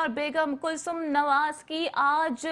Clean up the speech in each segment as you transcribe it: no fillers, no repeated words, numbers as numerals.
और बेगम कुलसुम नवाज की आज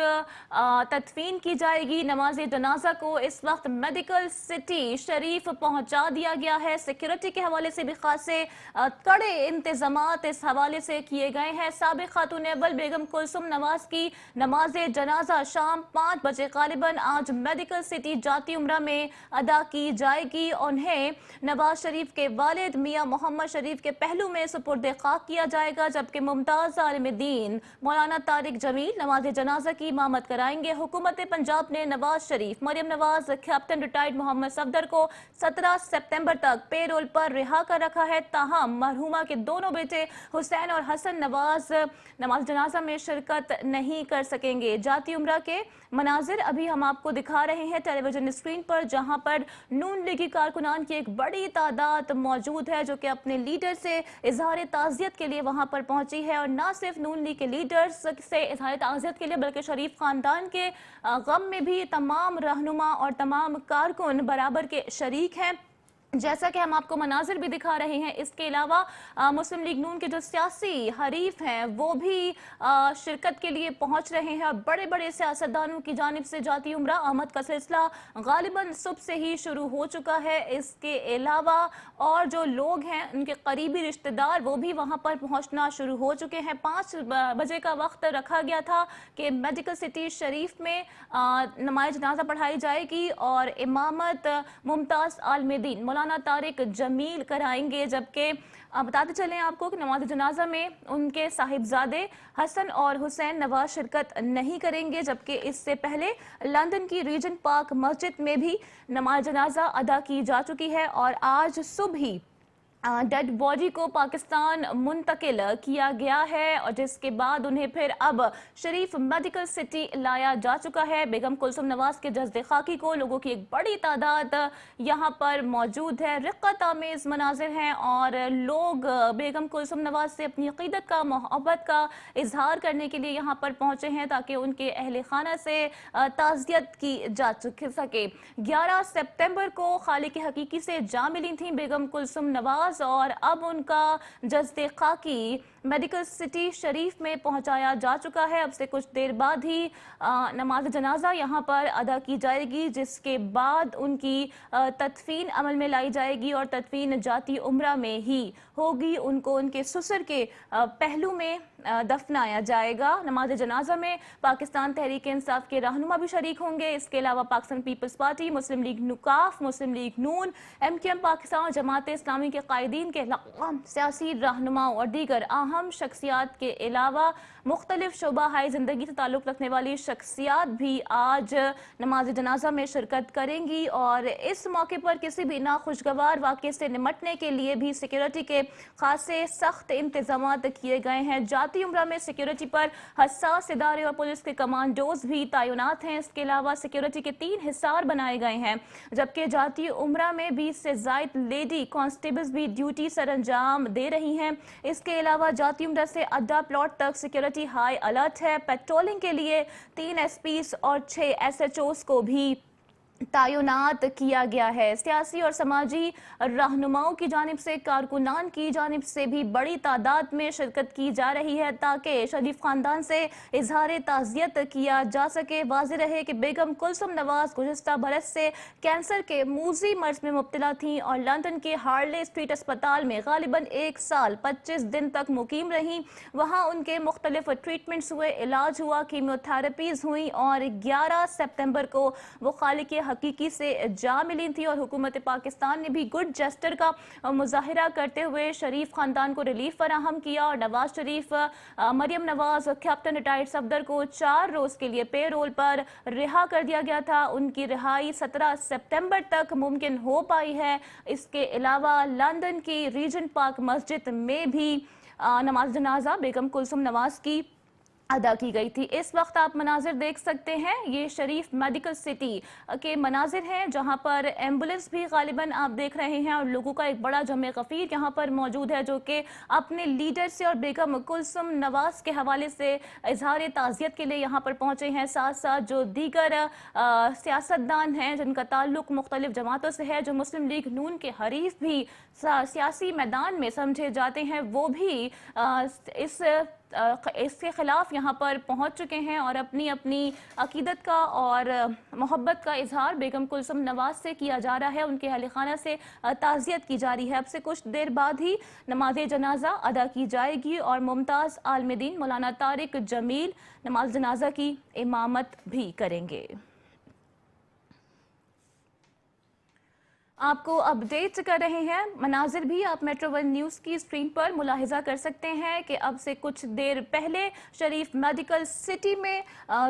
तदफीन की जाएगी। नमाज जनाजा को इस वक्त मेडिकल सिटी शरीफ पहुंचा दिया गया है। सिक्योरिटी के हवाले से भी खासे कड़े इंतजामात इस हवाले से किए गए हैं। साबिक खातून अव्वल बेगम कुलसुम नवाज की नमाज जनाजा शाम 5 बजे गालिबन आज मेडिकल सिटी जाती उम्रा में अदा की जाएगी। उन्हें नवाज शरीफ के वालिद मियां मोहम्मद शरीफ के पहलू में सुपुर्द खाक किया जाएगा, जबकि मुमताज आलिम दीन मौलाना तारिक जमील नमाज जनाजा की इमामत कराएंगे। हुकूमत पंजाब ने नवाज शरीफ, मरियम नवाज, कैप्टन रिटायर्ड मोहम्मद सफदर को 17 सितंबर तक पेरोल पर रिहा कर रखा है। ताहम मरहुमा के दोनों बेटे हुसैन और हसन नवाज नमाज जनाजा में शिरकत नहीं कर सकेंगे। जाती उम्रा के मनाजिर अभी हम आपको दिखा रहे हैं टेलीविजन स्क्रीन पर, जहां पर नून लीगी कारकुनान की एक बड़ी तादाद मौजूद है जो कि अपने लीडर से इजहार ताज़ियत के लिए वहां पर पहुंची है। और न सिर्फ नून लीग के लीडर्स से इजहार ताज़ियत के लिए बल्कि शरीफ खानदान के गम में भी तमाम रहनुमा और तमाम कारकुन बराबर के शरीक हैं, जैसा कि हम आपको मनाजिर भी दिखा रहे हैं। इसके अलावा मुस्लिम लीग नून के जो सियासी हरीफ हैं वो भी शिरकत के लिए पहुंच रहे हैं। और बड़े बड़े सियासतदानों की जानिब से जाती उम्रा आमद का सिलसिला गालिबन सुबह से ही शुरू हो चुका है। इसके अलावा और जो लोग हैं उनके करीबी रिश्तेदार वो भी वहां पर पहुंचना शुरू हो चुके हैं। 5 बजे का वक्त रखा गया था कि मेडिकल सिटी शरीफ में नमाज जनाजा पढ़ाई जाएगी और इमामत मुमताज आलिम दीन मौलाना तारिक जमील कराएंगे। जबकि बताते चलें आपको कि नमाज जनाजा में उनके साहिबजादे हसन और हुसैन नवाज शिरकत नहीं करेंगे, जबकि इससे पहले लंदन की रीजेंट पार्क मस्जिद में भी नमाज जनाजा अदा की जा चुकी है। और आज सुबह ही डेड बॉडी को पाकिस्तान मुंतकिल किया गया है और जिसके बाद उन्हें फिर अब शरीफ मेडिकल सिटी लाया जा चुका है। बेगम कुलसुम नवाज के जज्दे खाकी को लोगों की एक बड़ी तादाद यहाँ पर मौजूद है। रिक्कत आमेज मनाजिर हैं और लोग बेगम कुलसुम नवाज से अपनी अकीदत का, मोहब्बत का इजहार करने के लिए यहाँ पर पहुँचे हैं ताकि उनके अहले खाना से ताज़ियत की जा सके। 11 सितंबर को खालिक हकीकी से जा मिली थी बेगम कुलसुम नवाज और अब उनका जज्दे खाकी मेडिकल सिटी शरीफ में पहुंचाया जा चुका है। अब से कुछ देर बाद ही नमाज जनाजा यहां पर अदा की जाएगी, जिसके बाद उनकी तदफीन अमल में लाई जाएगी और तदफीन जाती उम्रा में ही होगी। उनको उनके ससुर के पहलू में दफनाया जाएगा। नमाज जनाजा में पाकिस्तान तहरीक इंसाफ के रहनुमा भी शरीक होंगे। इसके अलावा पाकिस्तान पीपल्स पार्टी, मुस्लिम लीग नुकाफ, मुस्लिम लीग नून, MQM पाकिस्तान और जमात इस्लामी के कायदीन के सियासी रहनुमाओं और दीगर अहम शख्सियात के अलावा मुख्तलिफ शोबा हाई जिंदगी से ताल्लुक़ रखने वाली शख्सियात भी आज नमाज जनाजा में शिरकत करेंगी। और इस मौके पर किसी भी नाखुशगवार वाक़े से निमटने के लिए भी सिक्योरिटी के खासे सख्त इंतजामात किए गए हैं। जाती उम्रा में सिक्योरिटी पर हसास इदारे और पुलिस के कमांडोज भी तैनात हैं। इसके अलावा सिक्योरिटी के 3 हिसार बनाए गए हैं, जबकि जाती उम्रा में 20 से ज़ायद लेडी कांस्टेबल्स भी ड्यूटी सर अंजाम दे रही हैं। इसके अलावा जाती उम्रा से अड्डा प्लॉट तक सिक्योरिटी हाई अलर्ट है। पेट्रोलिंग के लिए 3 SPs और 6 SHOs को भी तैनात किया गया है। सियासी और समाजी रहनुमाओं की जानिब से, कारकुनान की जानिब से भी बड़ी तादाद में शिरकत की जा रही है ताकि शरीफ खानदान से इजहार ताज़ियत किया जा सके। वाज़ेह रहे कि बेगम कुलसुम नवाज गुज़िश्ता बरस से कैंसर के मूजी मर्ज में मुब्तला थीं और लंदन के हार्ले स्ट्रीट अस्पताल में गालिबन 1 साल 25 दिन तक मुकीम रहीं। वहाँ उनके मुख्तलिफ ट्रीटमेंट्स हुए, इलाज हुआ, कीमोथेरेपीज हुई और 11 सितंबर को वो खालिक हकीकी से जा मिली थी। और हुकूमत पाकिस्तान ने भी गुड जेस्टर का मुजाहिरा करते हुए शरीफ खानदान को रिलीफ फराहम किया और नवाज शरीफ, मरियम नवाज, कैप्टन रिटायर्ड सफदर को 4 रोज के लिए पेरोल पर रिहा कर दिया गया था। उनकी रिहाई 17 सितंबर तक मुमकिन हो पाई है। इसके अलावा लंदन की रीजेंट पार्क मस्जिद में भी नमाज जनाजा बेगम कुलसुम नवाज की अदा की गई थी। इस वक्त आप मनाजिर देख सकते हैं, ये शरीफ मेडिकल सिटी के मनाजिर हैं जहां पर एम्बुलेंस भी गालिबन आप देख रहे हैं और लोगों का एक बड़ा जमे गफीर यहां पर मौजूद है जो कि अपने लीडर से और बेगम कुलसुम नवाज के हवाले से इजहार ताज़ियत के लिए यहां पर पहुंचे हैं। साथ साथ जो दीगर सियासतदान हैं जिनका ताल्लुक मुख्तलिफ जमातों से है, जो मुस्लिम लीग नून के हरीफ भी सियासी मैदान में समझे जाते हैं, वो भी इस इसके खिलाफ यहाँ पर पहुँच चुके हैं और अपनी अपनी अकीदत का और मोहब्बत का इजहार बेगम कुलसुम नवाज से किया जा रहा है। उनके अहल खाना से ताज़ियत की जा रही है। अब से कुछ देर बाद ही नमाज जनाजा अदा की जाएगी और मुमताज़ आलिम दीन मौलाना तारिक जमील नमाज जनाजा की इमामत भी करेंगे। आपको अपडेट कर रहे हैं मनाजिर भी आप मेट्रो वन न्यूज़ की स्क्रीन पर मुलाहिजा कर सकते हैं कि अब से कुछ देर पहले शरीफ मेडिकल सिटी में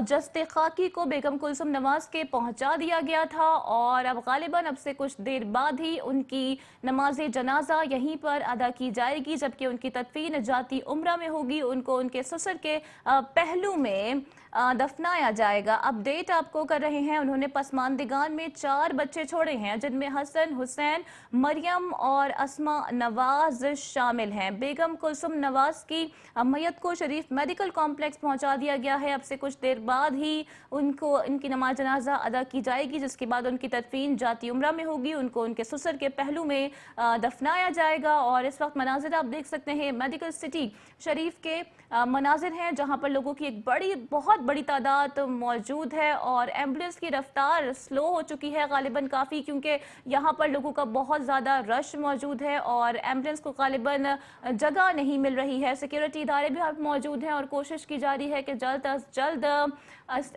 जस्ते खाकी को बेगम कुलसुम नवाज के पहुंचा दिया गया था और अब गालिबन अब से कुछ देर बाद ही उनकी नमाज जनाजा यहीं पर अदा की जाएगी, जबकि उनकी तदफीन जाती उम्रा में होगी। उनको उनके ससुर के पहलू में दफनाया जाएगा। अपडेट आपको कर रहे हैं, उन्होंने पसमानदिगान में 4 बच्चे छोड़े हैं, जिनमें हसन, हुसैन, मरियम और अस्मा नवाज शामिल हैं। बेगम कुलसुम नवाज की मैयत को शरीफ मेडिकल कॉम्प्लेक्स पहुंचा दिया गया है। अब से कुछ देर बाद ही इनकी नमाज जनाजा अदा की जाएगी, जिसके बाद उनकी तदफीन जाती उम्रा में होगी। उनको उनके ससुर के पहलू में दफनाया जाएगा। और इस वक्त मनाजिर आप देख सकते हैं मेडिकल सिटी शरीफ के मनाजिर हैं, जहां पर लोगों की एक बहुत बड़ी तादाद मौजूद है और एम्बुलेंस की रफ्तार स्लो हो चुकी है गालिबन काफ़ी, क्योंकि यहाँ पर लोगों का बहुत ज़्यादा रश मौजूद है और एम्बुलेंस को गालिबन जगह नहीं मिल रही है। सिक्योरिटी इदारे भी अब मौजूद हैं और कोशिश की जा रही है कि जल्द अज जल्द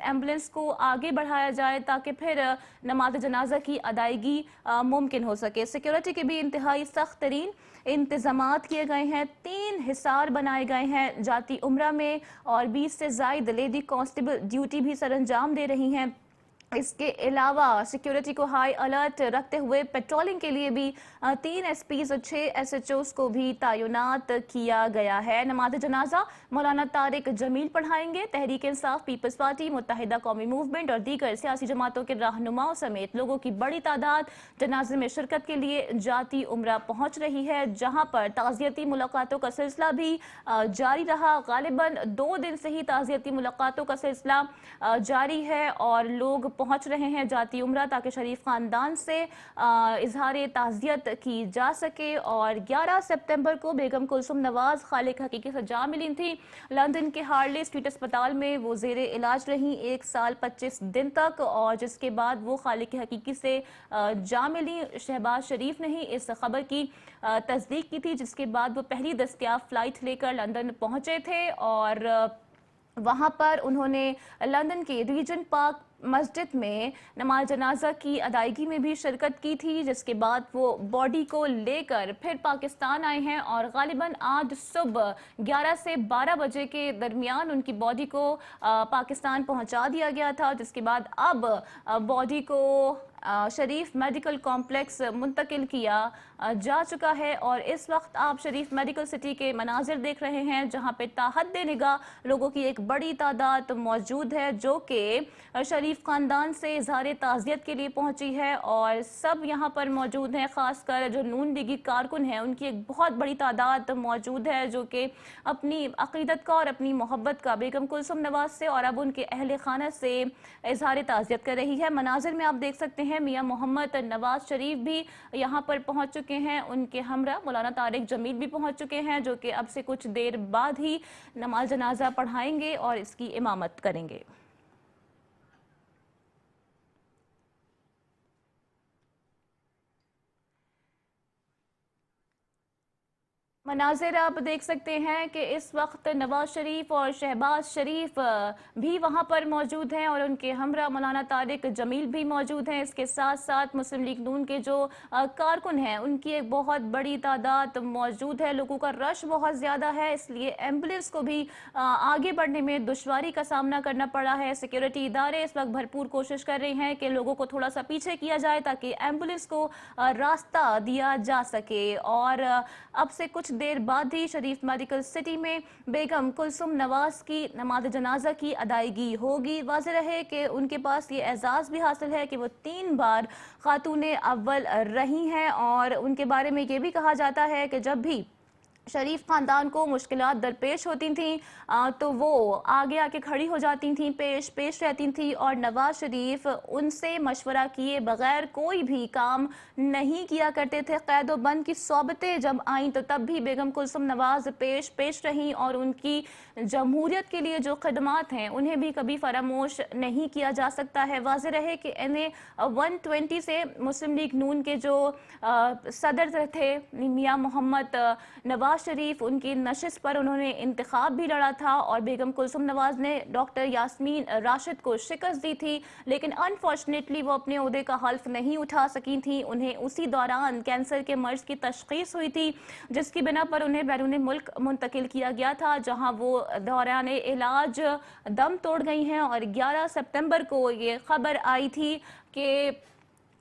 एम्बुलेंस को आगे बढ़ाया जाए ताकि फिर नमाज जनाजा की अदायगी मुमकिन हो सके। सिक्योरिटी के भी इंतहाई सख्त तरीन इंतजामात किए गए हैं। 3 हिसार बनाए गए हैं जाती उम्रा में और 20 से ज़ायद लेडी कांस्टेबल ड्यूटी भी सरअंजाम दे रही हैं। इसके अलावा सिक्योरिटी को हाई अलर्ट रखते हुए पेट्रोलिंग के लिए भी 3 एसपीज और 6 एसएचओस को भी तैनात किया गया है। नमाज जनाजा मौलाना तारिक जमील पढ़ाएंगे। तहरीक इंसाफ, पीपल्स पार्टी, मुत्तहिदा कौमी मूवमेंट और दीगर सियासी जमातों के रहनुमाओं समेत लोगों की बड़ी तादाद जनाजे में शिरकत के लिए जाती उम्रा पहुंच रही है, जहां पर ताज़ियती मुलाकातों का सिलसिला भी जारी रहा। गालिबन 2 दिन से ही ताज़ियती मुलाकातों का सिलसिला जारी है और लोग पहुंच रहे हैं जाती उम्रा ताकि शरीफ खानदान से इजहार ताज़ियत की जा सके। और 11 सितंबर को बेगम कुलसुम नवाज खालिक हकीकी से जा मिली थी। लंदन के हार्ले स्ट्रीट अस्पताल में वो ज़ेरे इलाज रही 1 साल 25 दिन तक और जिसके बाद वो खालिक हकीकी से जा मिली। शहबाज शरीफ ने ही इस खबर की तस्दीक की थी, जिसके बाद वो पहली दस्तयाब फ्लाइट लेकर लंदन पहुंचे थे और वहाँ पर उन्होंने लंदन के रीजेंट पार्क मस्जिद में नमाज जनाजा की अदायगी में भी शिरकत की थी, जिसके बाद वो बॉडी को लेकर फिर पाकिस्तान आए हैं और गालिबन आज सुबह 11 से 12 बजे के दरमियान उनकी बॉडी को पाकिस्तान पहुंचा दिया गया था, जिसके बाद अब बॉडी को शरीफ मेडिकल कॉम्प्लेक्स मुंतकिल किया जा चुका है। और इस वक्त आप शरीफ मेडिकल सिटी के मनाजिर देख रहे हैं, जहां पे ताहद निगाह लोगों की एक बड़ी तादाद मौजूद है जो कि शरीफ खानदान से इजहार ताज़ियत के लिए पहुंची है और सब यहां पर मौजूद हैं। ख़ासकर जो नून लीगी कारकुन हैं उनकी एक बहुत बड़ी तादाद मौजूद है जो कि अपनी अक़ीदत का और अपनी मोहब्बत का बेगम कुलसुम नवाज से और अब उनके अहल खाना से इजहार ताज़ियत कर रही है। मनाजिर में आप देख सकते हैं मियाँ मोहम्मद नवाज शरीफ भी यहाँ पर पहुँच चुके हैं। उनके हमरा मौलाना तारिक जमील भी पहुँच चुके हैं जो कि अब से कुछ देर बाद ही नमाज जनाजा पढ़ाएंगे और इसकी इमामत करेंगे। मनाजिर आप देख सकते हैं कि इस वक्त नवाज शरीफ और शहबाज शरीफ भी वहाँ पर मौजूद हैं और उनके हमरा मौलाना तारिक जमील भी मौजूद हैं। इसके साथ साथ मुस्लिम लीग नून के जो कारकुन हैं उनकी एक बहुत बड़ी तादाद मौजूद है। लोगों का रश बहुत ज़्यादा है, इसलिए एम्बुलेंस को भी आगे बढ़ने में दुश्वारी का सामना करना पड़ा है। सिक्योरिटी इदारे इस वक्त भरपूर कोशिश कर रहे हैं कि लोगों को थोड़ा सा पीछे किया जाए ताकि एम्बुलेंस को रास्ता दिया जा सके। और अब से कुछ देर बाद ही शरीफ मेडिकल सिटी में बेगम कुलसुम नवाज की नमाज जनाजा की अदायगी होगी। वाज़ेह रहे कि उनके पास ये एजाज़ भी हासिल है कि वो 3 बार खातूने अव्वल रही हैं और उनके बारे में ये भी कहा जाता है कि जब भी शरीफ ख़ानदान को मुश्किलात दरपेश होती थीं तो वो आगे आके खड़ी हो जाती थीं, पेश रहती थीं और नवाज शरीफ उनसे मशवरा किए बग़ैर कोई भी काम नहीं किया करते थे। क़ैद व बंद की सोबतें जब आईं तो तब भी बेगम कुलसुम नवाज पेश रहीं और उनकी जमहूरियत के लिए जो खदमात हैं उन्हें भी कभी फरामोश नहीं किया जा सकता है। वाज़ेह रहे कि NA-120 से मुस्लिम लीग नून के जो सदर थे मियां मोहम्मद नवाज शरीफ, उनकी नशिस्त पर उन्होंने इंतखाब भी लड़ा था और बेगम कुलसुम नवाज ने डॉक्टर यास्मीन राशिद को शिकस्त दी थी, लेकिन अनफॉर्चुनेटली वो अपने ओहदे का हल्फ नहीं उठा सकी थी। उन्हें उसी दौरान कैंसर के मर्ज की तशखीस हुई थी, जिसकी बिना पर उन्हें बैरून मुल्क मुंतकिल किया गया था, जहां वो दौरान इलाज दम तोड़ गई हैं। और 11 सितंबर को ये खबर आई थी कि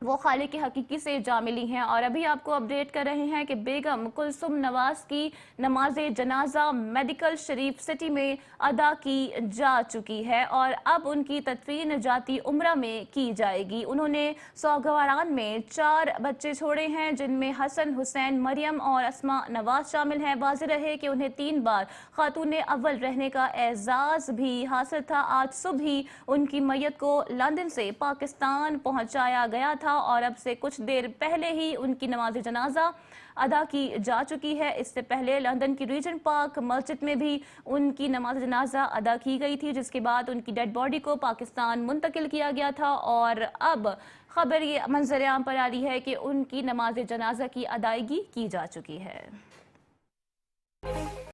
वो खालिक हकीकी से जा मिली हैं। और अभी आपको अपडेट कर रहे हैं कि बेगम कुलसुम नवाज की नमाज जनाजा मेडिकल शरीफ सिटी में अदा की जा चुकी है और अब उनकी तदफीन जाती उम्रा में की जाएगी। उन्होंने सौगवारान में 4 बच्चे छोड़े हैं, जिनमें हसन, हुसैन, मरियम और अस्मा नवाज शामिल हैं। वाज़ेह रहे कि उन्हें 3 बार खातून अव्वल रहने का एजाज़ भी हासिल था। आज सुबह ही उनकी मैयत को लंदन से पाकिस्तान पहुंचाया गया था और अब से कुछ देर पहले ही उनकी नमाज जनाजा अदा की जा चुकी है। इससे पहले लंदन की रीजेंट पार्क मस्जिद में भी उनकी नमाज जनाजा अदा की गई थी, जिसके बाद उनकी डेड बॉडी को पाकिस्तान मुंतकिल किया गया था। और अब खबर ये मंजर आम पर आ रही है कि उनकी नमाज जनाजा की अदायगी की जा चुकी है।